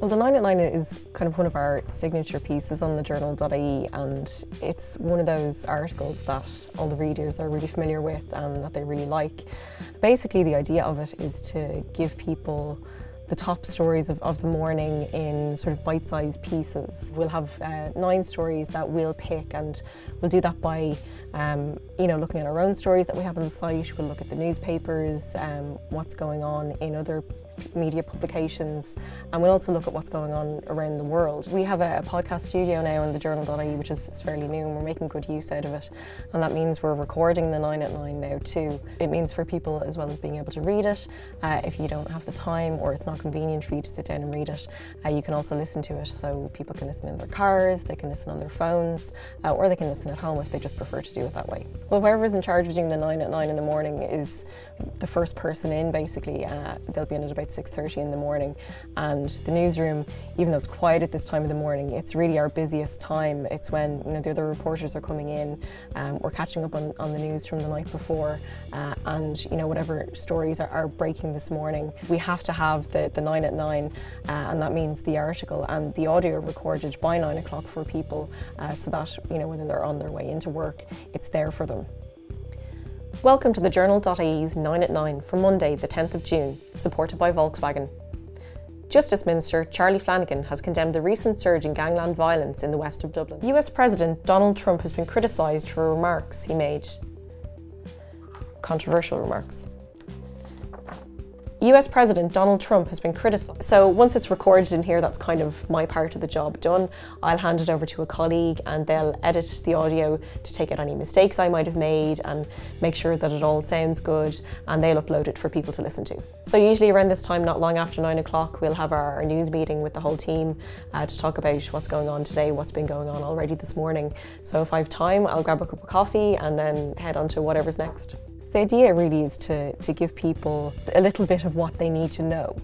Well, the 9 at 9 is kind of one of our signature pieces on TheJournal.ie, and it's one of those articles that all the readers are really familiar with and that they really like. Basically, the idea of it is to give people the top stories of the morning in sort of bite-sized pieces. We'll have 9 stories that we'll pick, and we'll do that by looking at our own stories that we have on the site. We'll look at the newspapers, what's going on in other media publications, and we'll also look at what's going on around the world. We have a podcast studio now on TheJournal.ie, which is fairly new, and we're making good use out of it, and that means we're recording the 9 at 9 now too. It means for people, as well as being able to read it, if you don't have the time or it's not convenient for you to sit down and read it, you can also listen to it, so people can listen in their cars, they can listen on their phones, or they can listen at home if they just prefer to do it that way. Well, whoever's in charge of doing the 9 at 9 in the morning is the first person in, basically. They'll be in at about 6:30 in the morning, and the newsroom, even though it's quiet at this time of the morning, it's really our busiest time. It's when the other reporters are coming in, we're catching up on the news from the night before, and whatever stories are breaking this morning. We have to have the 9 at 9, and that means the article and the audio recorded by 9 o'clock for people, so that when they're on their way into work, it's there for them. Welcome to TheJournal.ie's 9 at 9 for Monday, the 10th of June, supported by Volkswagen. Justice Minister Charlie Flanagan has condemned the recent surge in gangland violence in the west of Dublin. US President Donald Trump has been criticised for remarks he made. Controversial remarks. US President Donald Trump has been criticised. So once it's recorded in here, that's kind of my part of the job done. I'll hand it over to a colleague and they'll edit the audio to take out any mistakes I might have made and make sure that it all sounds good, and they'll upload it for people to listen to. So usually around this time, not long after 9 o'clock, we'll have our news meeting with the whole team to talk about what's going on today, what's been going on already this morning. So if I have time, I'll grab a cup of coffee and then head on to whatever's next. The idea really is to give people a little bit of what they need to know.